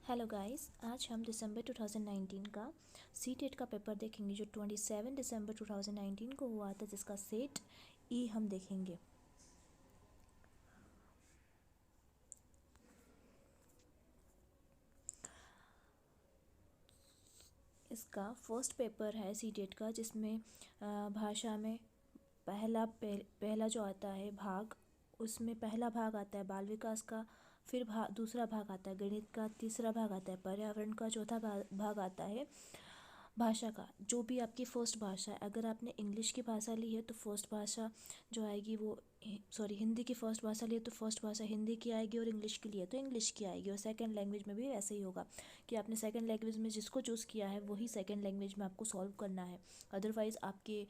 Hello guys, आज हम दिसंबर 2019 का सी टेट का पेपर देखेंगे जो 27 दिसंबर 2019 को हुआ था, जिसका सेट ई हम देखेंगे। इसका फर्स्ट पेपर है सी टेट का, जिसमें भाषा में पहला जो आता है भाग, उसमें पहला भाग आता है बाल विकास का, फिर दूसरा भाग आता है गणित का, तीसरा भाग आता है पर्यावरण का, चौथा भाग आता है भाषा का। जो भी आपकी फर्स्ट भाषा है, अगर आपने इंग्लिश की भाषा ली है तो फर्स्ट भाषा जो आएगी वो हिंदी की फर्स्ट भाषा ली है तो फर्स्ट भाषा हिंदी की आएगी, और इंग्लिश की लिए तो इंग्लिश की आएगी। और सेकंड लैंग्वेज में भी वैसे ही होगा कि आपने सेकंड लैंग्वेज में जिसको चूज़ किया है वही सेकंड लैंग्वेज में आपको सॉल्व करना है। अदरवाइज़ आपके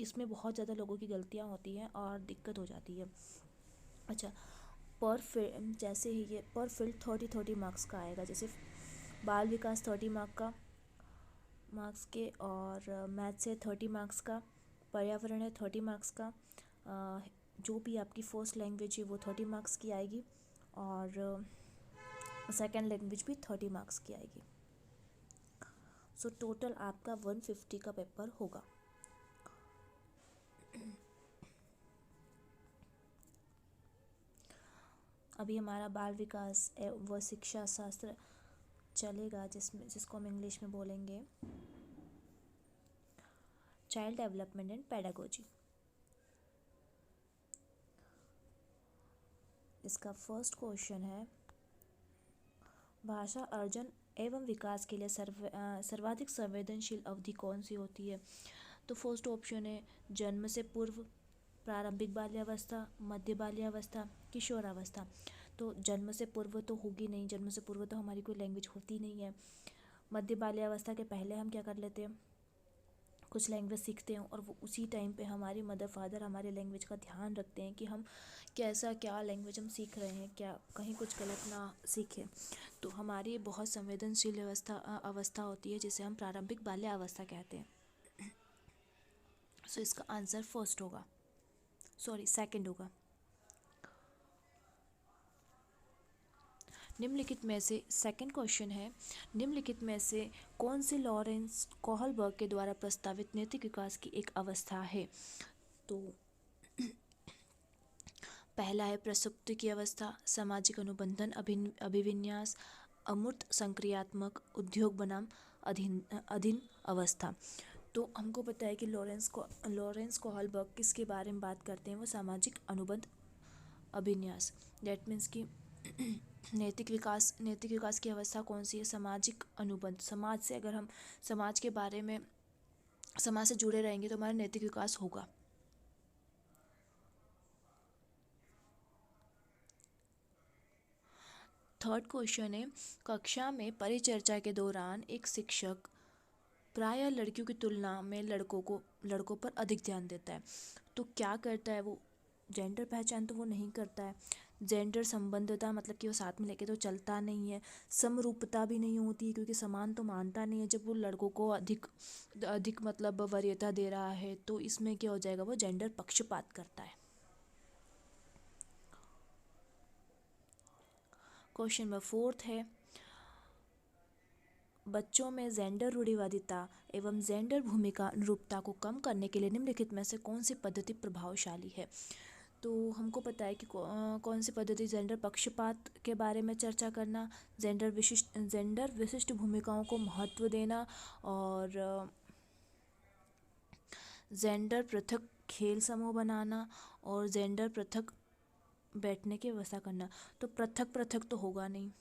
इसमें बहुत ज़्यादा लोगों की गलतियाँ होती हैं और दिक्कत हो जाती है। अच्छा, जैसे ही ये पर फील्ड 30 मार्क्स का आएगा। जैसे बाल विकास 30 मार्क्स के, और मैथ से 30 मार्क्स का, पर्यावरण है 30 मार्क्स का, जो भी आपकी फर्स्ट लैंग्वेज है वो 30 मार्क्स की आएगी, और सेकंड लैंग्वेज भी 30 मार्क्स की आएगी। सो टोटल आपका 150 का पेपर होगा। अभी हमारा बाल विकास व शिक्षा शास्त्र चलेगा, जिसको हम इंग्लिश में बोलेंगे चाइल्ड डेवलपमेंट एंड पेडागोजी। इसका फर्स्ट क्वेश्चन है, भाषा अर्जन एवं विकास के लिए सर्वाधिक संवेदनशील अवधि कौन सी होती है? तो फर्स्ट ऑप्शन है जन्म से पूर्व, प्रारंभिक बाल्यावस्था, मध्य बाल्यावस्था, किशोरावस्था। तो जन्म से पूर्व तो होगी नहीं, जन्म से पूर्व तो हमारी कोई लैंग्वेज होती नहीं है। मध्य बाल्यावस्था के पहले हम क्या कर लेते हैं, कुछ लैंग्वेज सीखते हैं, और वो उसी टाइम पे हमारी मदर फादर हमारे लैंग्वेज का ध्यान रखते हैं कि हम क्या लैंग्वेज हम सीख रहे हैं, क्या कहीं कुछ गलत ना सीखें। तो हमारी बहुत संवेदनशील अवस्था होती है, जिसे हम प्रारंभिक बाल्य अवस्था कहते हैं। सो इसका आंसर सेकंड होगा। निम्नलिखित में से सेकंड क्वेश्चन है, निम्नलिखित में से कौन सी लॉरेंस कोहलबर्ग के द्वारा प्रस्तावित नैतिक विकास की एक अवस्था है? तो पहला है प्रसुप्ति की अवस्था, सामाजिक अनुबंधन अभिविन्यास, अमूर्त संक्रियात्मक, उद्योग बनाम अधीन अवस्था। तो हमको पता है कि लॉरेंस कोहलबर्ग किसके बारे में बात करते हैं, वो सामाजिक अनुबंध अभिन्यास। दैट मीन्स कि नैतिक विकास की अवस्था कौन सी है? सामाजिक अनुबंध। समाज से अगर हम समाज के बारे में समाज से जुड़े रहेंगे तो हमारा नैतिक विकास होगा। थर्ड क्वेश्चन है, कक्षा में परिचर्चा के दौरान एक शिक्षक प्रायः लड़कियों की तुलना में लड़कों पर अधिक ध्यान देता है। तो क्या करता है वो? जेंडर पहचान तो वो नहीं करता है, जेंडर संबंधता मतलब कि वो साथ में लेके तो चलता नहीं है, समरूपता भी नहीं होती है क्योंकि समान तो मानता नहीं है। जब वो लड़कों को अधिक मतलब वरीयता दे रहा है तो इसमें क्या हो जाएगा, वो जेंडर पक्षपात करता है। क्वेश्चन नंबर फोर्थ है, बच्चों में जेंडर रूढ़िवादिता एवं जेंडर भूमिका अनुरूपता को कम करने के लिए निम्नलिखित में से कौन सी पद्धति प्रभावशाली है? तो हमको पता है कि कौन सी पद्धति, जेंडर पक्षपात के बारे में चर्चा करना, जेंडर विशिष्ट भूमिकाओं को महत्व देना, और जेंडर पृथक खेल समूह बनाना, और जेंडर पृथक बैठने की व्यवस्था करना। तो पृथक तो होगा नहीं।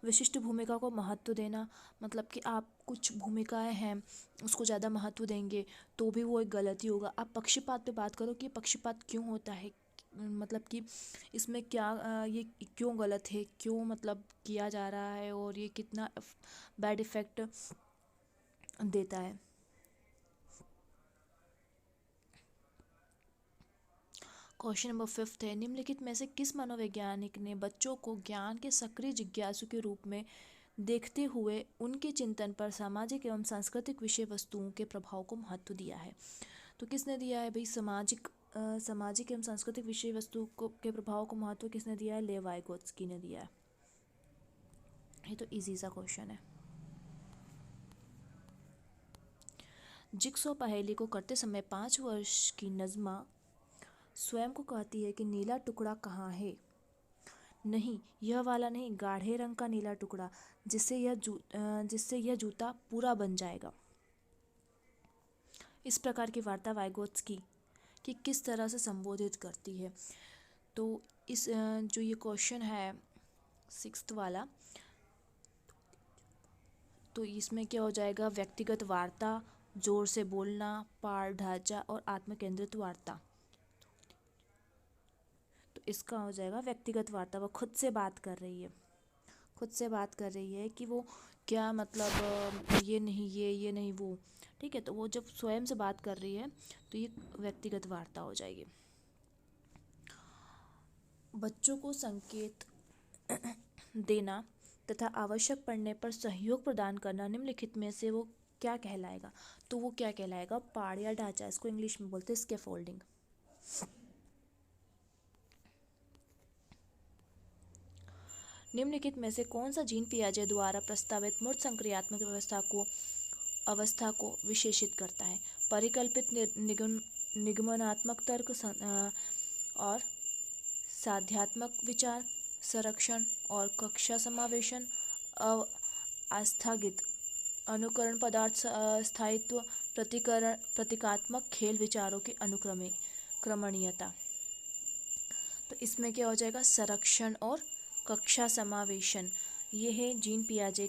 विशिष्ट भूमिका को महत्व देना मतलब कि आप कुछ भूमिकाएं हैं उसको ज़्यादा महत्व देंगे तो भी वो एक गलती होगा। आप पक्षपात पे बात करो कि पक्षपात क्यों होता है, मतलब कि इसमें क्या ये क्यों गलत है, क्यों मतलब किया जा रहा है, और ये कितना बैड इफ़ेक्ट देता है। क्वेश्चन नंबर फिफ्थ है, निम्नलिखित में से किस मनोवैज्ञानिक ने बच्चों को ज्ञान के सक्रिय जिज्ञासु के रूप में देखते हुए उनके चिंतन पर सामाजिक एवं सांस्कृतिक विषय वस्तुओं के प्रभाव को महत्व दिया है? तो किसने दिया है भाई? सामाजिक एवं सांस्कृतिक विषय वस्तु को के प्रभाव को महत्व किसने दिया है? लेव वाइगोत्स्की ने दिया है। ये तो इजी सा क्वेश्चन है। जिक्सो पहेली को करते समय 5 वर्ष की नज़्मा स्वयं को कहती है कि नीला टुकड़ा कहाँ है। नहीं, यह वाला नहीं, गाढ़े रंग का नीला टुकड़ा, जिससे यह जूता पूरा बन जाएगा। इस प्रकार की वार्ता वाइगोत्स्की कि किस तरह से संबोधित करती है। तो इस जो ये क्वेश्चन है 6th वाला, तो इसमें क्या हो जाएगा, व्यक्तिगत वार्ता, जोर से बोलना, पाठ ढांचा और आत्मकेंद्रित वार्ता। तो इसका हो जाएगा व्यक्तिगत वार्ता। वो खुद से बात कर रही है, खुद से बात कर रही है कि वो क्या मतलब ये नहीं ये नहीं वो, ठीक है। तो वो जब स्वयं से बात कर रही है तो ये व्यक्तिगत वार्ता हो जाएगी। बच्चों को संकेत देना तथा आवश्यक पड़ने पर सहयोग प्रदान करना निम्नलिखित में से वो क्या कहलाएगा। तो वो क्या कहलाएगा, पाड़ या ढांचा। इसको इंग्लिश में बोलते हैं स्कैफोल्डिंग। निम्नलिखित में से कौन सा जीन पियाजे द्वारा प्रस्तावित मूर्त संक्रियात्मक अवस्था को विशेषित करता है। परिकल्पित निगमनात्मक तर्क और साध्यात्मक विचार, संरक्षण और कक्षा समावेशन, आस्थगित अनुकरण, पदार्थ स्थायित्व, प्रतीकात्मक खेल विचारों की क्रमणीयता। तो इसमें क्या हो जाएगा, संरक्षण और कक्षा समावेशन। ये है जीन पियाजे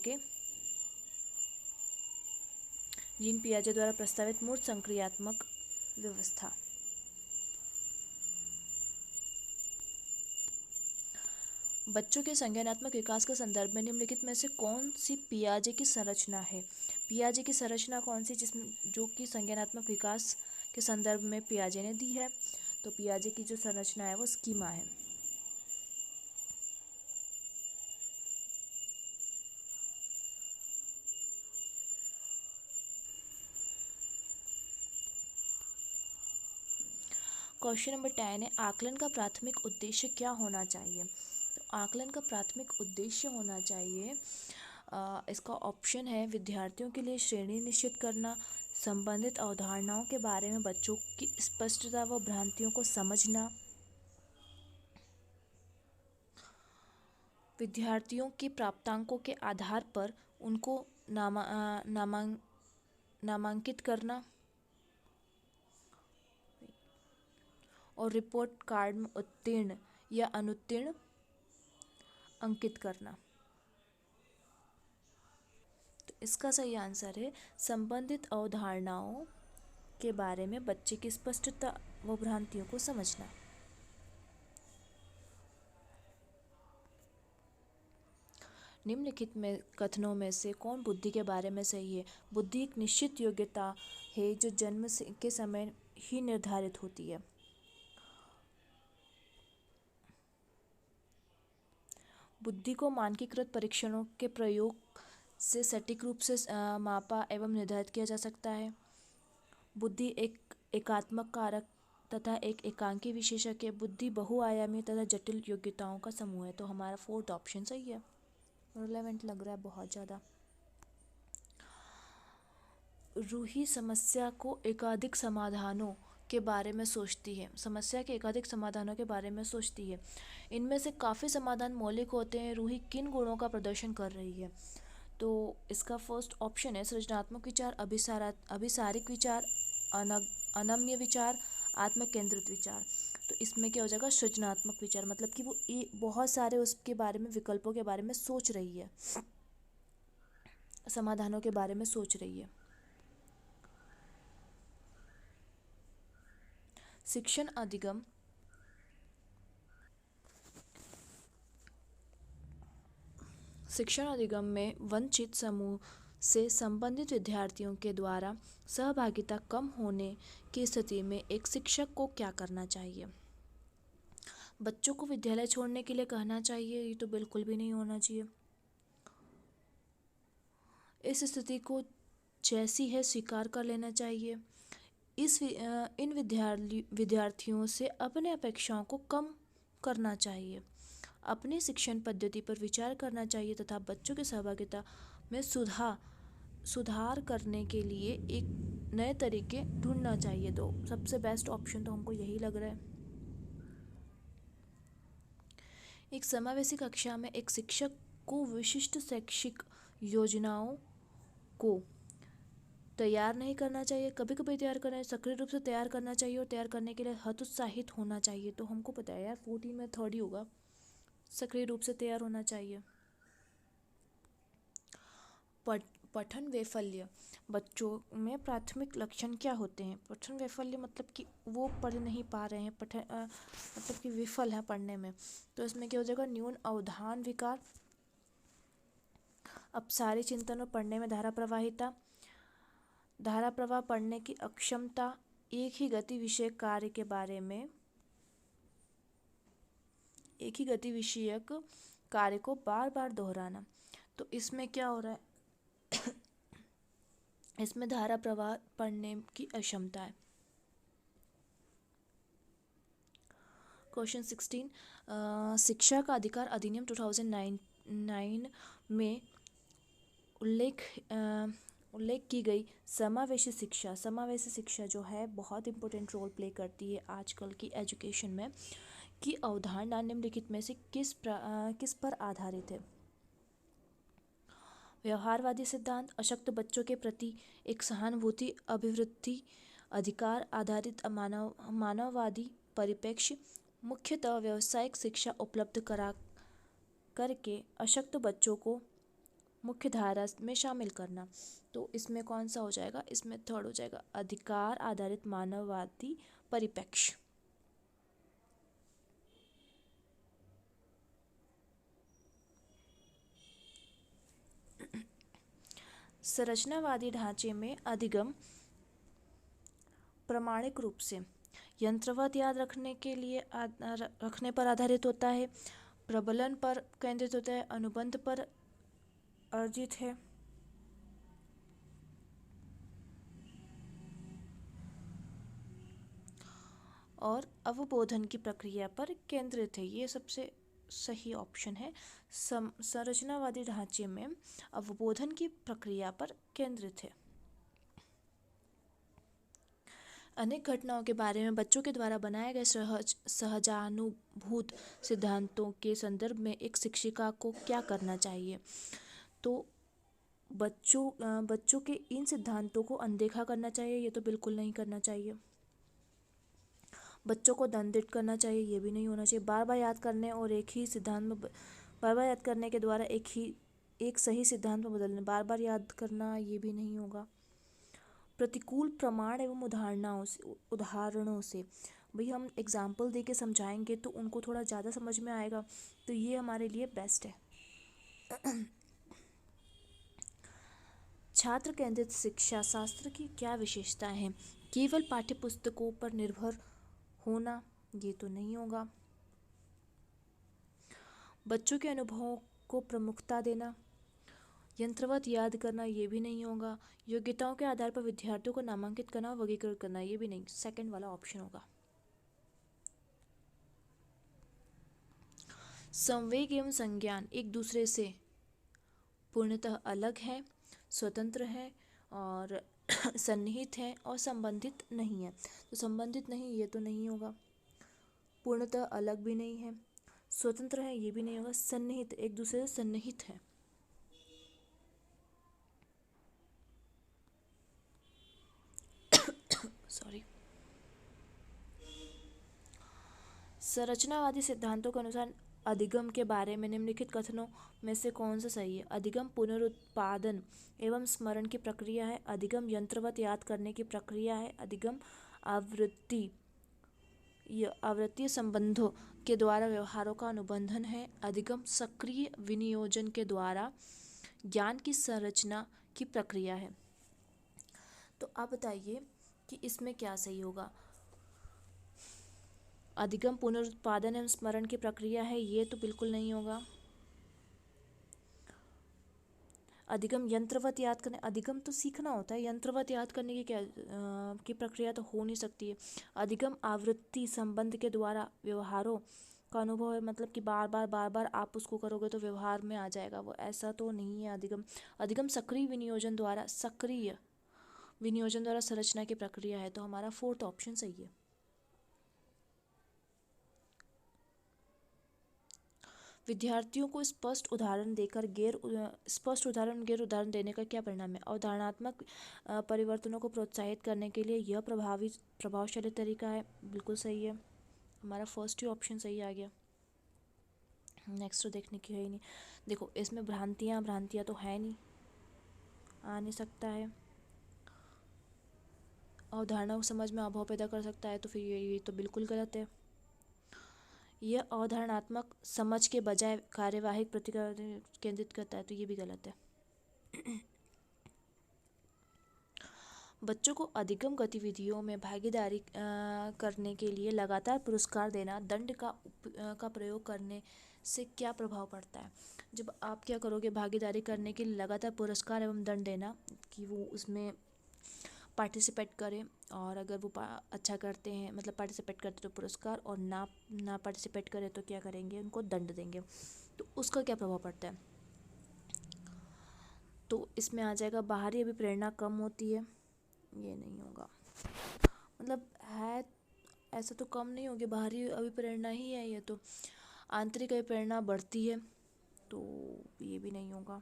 द्वारा प्रस्तावित मूर्त संक्रियात्मक व्यवस्था। बच्चों के संज्ञानात्मक विकास के संदर्भ में निम्नलिखित में से कौन सी पियाजे की संरचना है। पियाजे की संरचना कौन सी, जिसमें जो कि संज्ञानात्मक विकास के संदर्भ में पियाजे ने दी है। तो पियाजे की जो संरचना है वो स्कीमा है। क्वेश्चन नंबर 10 है, आकलन का प्राथमिक उद्देश्य क्या होना चाहिए। तो आकलन का प्राथमिक उद्देश्य होना चाहिए, इसका ऑप्शन है विद्यार्थियों के लिए श्रेणी निश्चित करना, संबंधित अवधारणाओं के बारे में बच्चों की स्पष्टता व भ्रांतियों को समझना, विद्यार्थियों के प्राप्तांकों के आधार पर उनको नामांकित करना और रिपोर्ट कार्ड में उत्तीर्ण या अनुत्तीर्ण अंकित करना। तो इसका सही आंसर है संबंधित अवधारणाओं के बारे में बच्चे की स्पष्टता व भ्रांतियों को समझना। निम्नलिखित में कथनों में से कौन बुद्धि के बारे में सही है। बुद्धि एक निश्चित योग्यता है जो जन्म के समय ही निर्धारित होती है। बुद्धि को मानकीकृत परीक्षणों के प्रयोग से सटीक रूप से मापा एवं निर्धारित किया जा सकता है। बुद्धि एक एकात्मक कारक तथा एक एकांकी विशेषक है। बुद्धि बहुआयामी तथा जटिल योग्यताओं का समूह है। तो हमारा 4th ऑप्शन सही है। रिलेवेंट लग रहा है बहुत ज़्यादा। रूही समस्या को एकाधिक समाधानों के बारे में सोचती है। समस्या के एकाधिक समाधानों के बारे में सोचती है। इनमें से काफ़ी समाधान मौलिक होते हैं। रूही किन गुणों का प्रदर्शन कर रही है। तो इसका फर्स्ट ऑप्शन है सृजनात्मक विचार, अभिसारिक विचार, अनम्य विचार, आत्मकेंद्रित विचार। तो इसमें क्या हो जाएगा, सृजनात्मक विचार, मतलब कि वो बहुत सारे उसके बारे में, विकल्पों के बारे में सोच रही है, समाधानों के बारे में सोच रही है। शिक्षण अधिगम में वंचित समूह से संबंधित विद्यार्थियों के द्वारा सहभागिता कम होने की स्थिति में एक शिक्षक को क्या करना चाहिए। बच्चों को विद्यालय छोड़ने के लिए कहना चाहिए, ये तो बिल्कुल भी नहीं होना चाहिए। इस स्थिति को जैसी है स्वीकार कर लेना चाहिए। इन विद्यार्थियों से अपने अपेक्षाओं को कम करना चाहिए। अपनी शिक्षण पद्धति पर विचार करना चाहिए तथा बच्चों की सहभागिता में सुधार करने के लिए एक नए तरीके ढूंढना चाहिए। तो सबसे बेस्ट ऑप्शन तो हमको यही लग रहा है। एक समावेशी कक्षा में एक शिक्षक को विशिष्ट शैक्षिक योजनाओं को तैयार नहीं करना चाहिए, कभी कभी तैयार करना है, सक्रिय रूप से तैयार करना चाहिए और तैयार करने के लिए हतोत्साहित होना चाहिए। तो हमको पता है यार 14 में थर्ड ही होगा, सक्रिय रूप से तैयार होना चाहिए। पठन वैफल्य, बच्चों में प्राथमिक लक्षण क्या होते हैं? पठन वैफल्य मतलब कि वो पढ़ नहीं पा रहे हैं, मतलब कि विफल है पढ़ने में। तो इसमें क्या हो जाएगा? न्यून अवधान विकार, अपसारी चिंतन और पढ़ने में धारा प्रवाह, पढ़ने की अक्षमता, एक ही गति विषयक कार्य को बार बार दोहराना। तो इसमें क्या हो रहा है? इसमें धारा प्रवाह, पढ़ने की अक्षमता है। क्वेश्चन 16, शिक्षा का अधिकार अधिनियम 2009 में उल्लेख की गई समावेशी शिक्षा जो है बहुत इंपॉर्टेंट रोल प्ले करती है आजकल की एजुकेशन में, की अवधारणा निम्नलिखित में से किस पर आधारित है? व्यवहारवादी सिद्धांत, अशक्त बच्चों के प्रति एक सहानुभूति अभिवृद्धि, अधिकार आधारित मानववादी परिप्रेक्ष्य, मुख्यतः व्यावसायिक शिक्षा उपलब्ध करके अशक्त बच्चों को मुख्य धारा में शामिल करना। तो इसमें कौन सा हो जाएगा? इसमें थर्ड हो जाएगा, अधिकार आधारित मानववादी परिप्रेक्ष्य। संरचनावादी ढांचे में अधिगम प्रामाणिक रूप से यंत्रवत याद रखने पर आधारित होता है, प्रबलन पर केंद्रित होता है, अनुबंध पर अर्जित है, और अवबोधन की प्रक्रिया पर केंद्रित है। ये सबसे सही ऑप्शन है। संरचनावादी ढांचे में अवबोधन की प्रक्रिया पर केंद्रित है। अनेक घटनाओं के बारे में बच्चों के द्वारा बनाए गए सहजानुभूत सिद्धांतों के संदर्भ में एक शिक्षिका को क्या करना चाहिए? तो बच्चों के इन सिद्धांतों को अनदेखा करना चाहिए? ये तो बिल्कुल नहीं करना चाहिए। बच्चों को दंडित करना चाहिए? ये भी नहीं होना चाहिए। बार बार याद करने और एक ही सिद्धांत में बार बार याद करने के द्वारा एक सही सिद्धांत में बदलने, बार बार याद करना, ये भी नहीं होगा। प्रतिकूल प्रमाण एवं उदाहरणों से भाई हम एग्जाम्पल दे के समझाएंगे तो उनको थोड़ा ज़्यादा समझ में आएगा, तो ये हमारे लिए बेस्ट है। छात्र केंद्रित शिक्षा शास्त्र की क्या विशेषताएं हैं? केवल पाठ्यपुस्तकों पर निर्भर होना, ये तो नहीं होगा। बच्चों के अनुभवों को प्रमुखता देना, यंत्रवत याद करना, ये भी नहीं होगा। योग्यताओं के आधार पर विद्यार्थियों को नामांकित करना और वर्गीकृत करना, ये भी नहीं, सेकंड वाला ऑप्शन होगा। संवेग एवं संज्ञान एक दूसरे से पूर्णतः अलग है, स्वतंत्र है और सन्निहित है और संबंधित नहीं है। तो संबंधित नहीं, ये तो नहीं होगा। पूर्णतः अलग भी नहीं है, स्वतंत्र है, ये भी नहीं होगा। सन्निहित, एक दूसरे से सन्निहित है। सॉरी। संरचनावादी सिद्धांतों के अनुसार अधिगम के बारे में निम्नलिखित कथनों में से कौन सा सही है? अधिगम पुनरुत्पादन एवं स्मरण की प्रक्रिया है, अधिगम यंत्रवत याद करने की प्रक्रिया है, अधिगम आवृत्तीय संबंधों के द्वारा व्यवहारों का अनुबंधन है, अधिगम सक्रिय विनियोजन के द्वारा ज्ञान की संरचना की प्रक्रिया है। तो आप बताइए कि इसमें क्या सही होगा? अधिगम पुनरुत्पादन एवं स्मरण की प्रक्रिया है, ये तो बिल्कुल नहीं होगा। अधिगम यंत्रवत याद करने, अधिगम तो सीखना होता है, यंत्रवत याद करने की की प्रक्रिया तो हो नहीं सकती है। अधिगम आवृत्ति संबंध के द्वारा व्यवहारों का अनुभव है, मतलब कि बार बार आप उसको करोगे तो व्यवहार में आ जाएगा वो, ऐसा तो नहीं है। अधिगम, अधिगम सक्रिय विनियोजन द्वारा संरचना की प्रक्रिया है, तो हमारा फोर्थ ऑप्शन सही है। विद्यार्थियों को स्पष्ट उदाहरण गैर उदाहरण देने का क्या परिणाम है? अवधारणात्मक परिवर्तनों को प्रोत्साहित करने के लिए यह प्रभावशाली तरीका है। बिल्कुल सही है, हमारा फर्स्ट ही ऑप्शन सही आ गया। नेक्स्ट तो देखने की है ही नहीं। देखो इसमें भ्रांतियाँ तो है नहीं, आ नहीं सकता है। अवधारणा को समझ में अभाव पैदा कर सकता है, तो फिर ये तो बिल्कुल गलत है। यह अवधारणात्मक समझ के बजाय कार्यवाहिक प्रतिक्रिया केंद्रित करता है, तो ये भी गलत है। बच्चों को अधिगम गतिविधियों में भागीदारी करने के लिए लगातार पुरस्कार देना, दंड का प्रयोग करने से क्या प्रभाव पड़ता है? जब आप क्या करोगे, भागीदारी करने के लिए लगातार पुरस्कार एवं दंड देना, कि वो उसमें पार्टिसिपेट करें, और अगर वो अच्छा करते हैं, मतलब पार्टिसिपेट करते तो पुरस्कार, और ना पार्टिसिपेट करें तो क्या करेंगे, उनको दंड देंगे, तो उसका क्या प्रभाव पड़ता है? तो इसमें आ जाएगा बाहरी अभिप्रेरणा कम होती है, ये नहीं होगा। मतलब है ऐसा तो कम नहीं होगी, बाहरी अभिप्रेरणा ही है ये तो। आंतरिक अभिप्रेरणा बढ़ती है, तो ये भी नहीं होगा।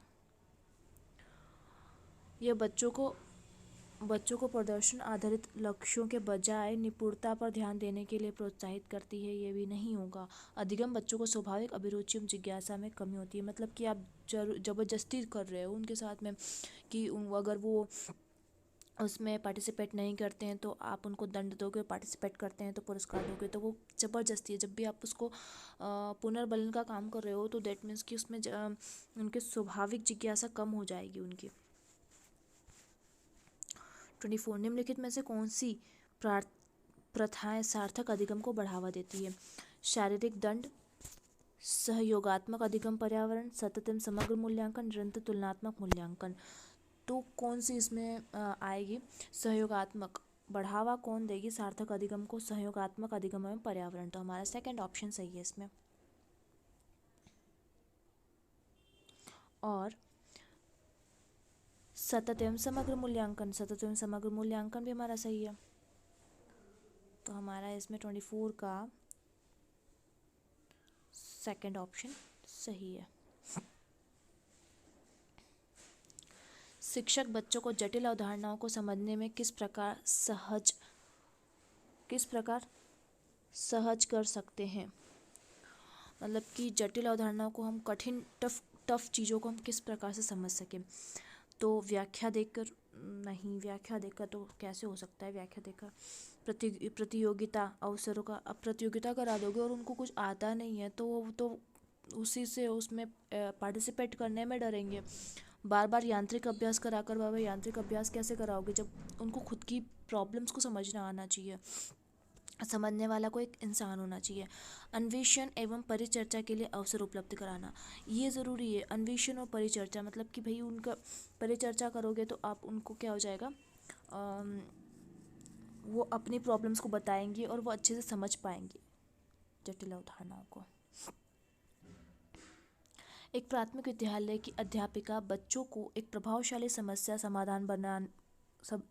यह बच्चों को प्रदर्शन आधारित लक्ष्यों के बजाय निपुणता पर ध्यान देने के लिए प्रोत्साहित करती है, ये भी नहीं होगा। अधिगम बच्चों को स्वाभाविक अभिरुचि एवं जिज्ञासा में कमी होती है, मतलब कि आप जबरदस्ती कर रहे हो उनके साथ में, कि अगर वो उसमें पार्टिसिपेट नहीं करते हैं तो आप उनको दंड दोगे, पार्टिसिपेट करते हैं तो पुरस्कार दोगे, तो वो ज़बरदस्ती है। जब भी आप उसको पुनर्बलन का काम कर रहे हो, तो दैट मीन्स कि उसमें उनके स्वाभाविक जिज्ञासा कम हो जाएगी उनकी। 24 निम्नलिखित में से कौन सी प्रथाएं सार्थक अधिगम को बढ़ावा देती है? शारीरिक दंड, सहयोगात्मक अधिगम पर्यावरण, सतत एवं समग्र मूल्यांकन, निरंतर तुलनात्मक मूल्यांकन। तो कौन सी इसमें आएगी? सहयोगात्मक। बढ़ावा कौन देगी सार्थक अधिगम को? सहयोगात्मक अधिगम एवं पर्यावरण। तो हमारा सेकंड ऑप्शन सही है इसमें। और सतत एवं समग्र मूल्यांकन भी हमारा सही है, तो हमारा इसमें 24 का सेकंड ऑप्शन सही है। शिक्षक बच्चों को जटिल अवधारणाओं को समझने में किस प्रकार सहज कर सकते हैं? मतलब कि जटिल अवधारणाओं को हम कठिन टफ चीज़ों को हम किस प्रकार से समझ सकें? तो व्याख्या देकर नहीं, व्याख्या देकर तो कैसे हो सकता है? व्याख्या देकर प्रतियोगिता अवसरों का, अब प्रतियोगिता करा दोगे और उनको कुछ आता नहीं है तो उसी से उसमें पार्टिसिपेट करने में डरेंगे। बार बार यांत्रिक अभ्यास कराकर बाबा यांत्रिक अभ्यास कैसे कराओगे, जब उनको खुद की प्रॉब्लम्स को समझना आना चाहिए, समझने वाला को एक इंसान होना चाहिए। अन्वेषण एवं परिचर्चा के लिए अवसर उपलब्ध कराना, ये ज़रूरी है। अन्वेषण और परिचर्चा मतलब कि भाई उनका परिचर्चा करोगे तो आप उनको क्या हो जाएगा, वो अपनी प्रॉब्लम्स को बताएंगे और वो अच्छे से समझ पाएंगे जटिल अवधारणाओं को। एक प्राथमिक विद्यालय की अध्यापिका बच्चों को एक प्रभावशाली समस्या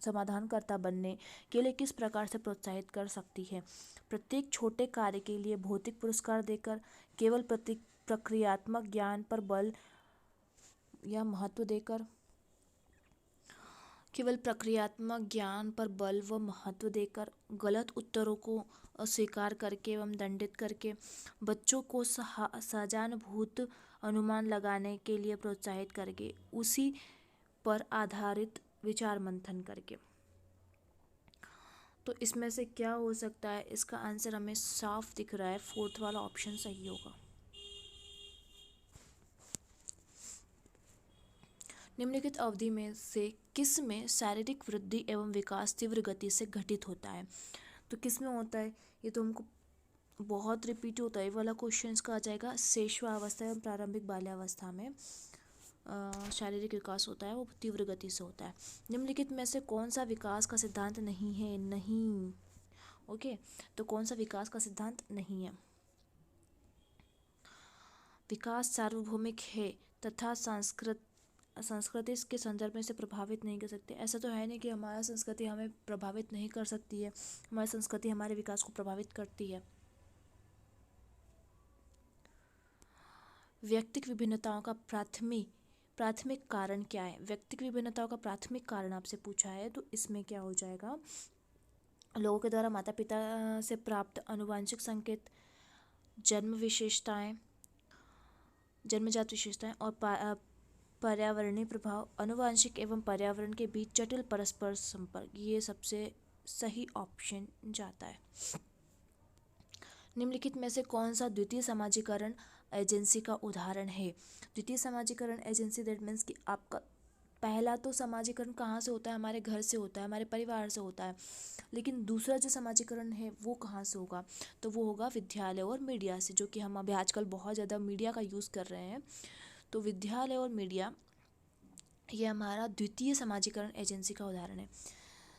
समाधानकर्ता बनने के लिए किस प्रकार से प्रोत्साहित कर सकती है? प्रत्येक छोटे कार्य के लिए भौतिक पुरस्कार देकर, केवल प्रक्रियात्मक ज्ञान पर बल या महत्व देकर, गलत उत्तरों को अस्वीकार करके एवं दंडित करके, बच्चों को सहानुभूत अनुमान लगाने के लिए प्रोत्साहित करके, उसी पर आधारित विचार मंथन करके। तो इसमें से क्या हो सकता है? इसका आंसर हमें साफ दिख रहा है, फोर्थ वाला ऑप्शन सही होगा। निम्नलिखित अवधि में से किस में शारीरिक वृद्धि एवं विकास तीव्र गति से घटित होता है? तो किस में होता है? ये तो हमको बहुत रिपीट होता है वाला क्वेश्चन। इसका आ जाएगा शैशवावस्था एवं प्रारंभिक बाल्यावस्था में शारीरिक विकास होता है, वो तीव्र गति से होता है। निम्नलिखित में से कौन सा विकास का सिद्धांत नहीं है? ओके, तो कौन सा विकास का सिद्धांत नहीं है? विकास सार्वभौमिक है तथा संस्कृति के संदर्भ में इसे प्रभावित नहीं कर सकते। ऐसा तो है नहीं कि हमारा संस्कृति हमें प्रभावित नहीं कर सकती है, हमारी संस्कृति हमारे विकास को प्रभावित करती है। व्यक्तिक विभिन्नताओं का प्राथमिक कारण क्या है? व्यक्तिक विभिन्नताओं का प्राथमिक कारण आपसे पूछा है, तो इसमें क्या हो जाएगा? लोगों के द्वारा माता पिता से प्राप्त आनुवंशिक संकेत, जन्मजात विशेषताएं और पर्यावरणीय प्रभाव, आनुवंशिक एवं पर्यावरण के बीच जटिल परस्पर संपर्क, ये सबसे सही ऑप्शन जाता है। निम्नलिखित में से कौन सा द्वितीय समाजीकरण एजेंसी का उदाहरण है? द्वितीय समाजीकरण एजेंसी दैट मीन्स कि आपका पहला तो समाजीकरण कहाँ से होता है? हमारे घर से होता है, हमारे परिवार से होता है, लेकिन दूसरा जो समाजीकरण है वो कहाँ से होगा? तो वो होगा विद्यालय और मीडिया से, जो कि हम अभी आजकल बहुत ज़्यादा मीडिया का यूज़ कर रहे हैं। तो विद्यालय और मीडिया ये हमारा द्वितीय समाजीकरण एजेंसी का उदाहरण है।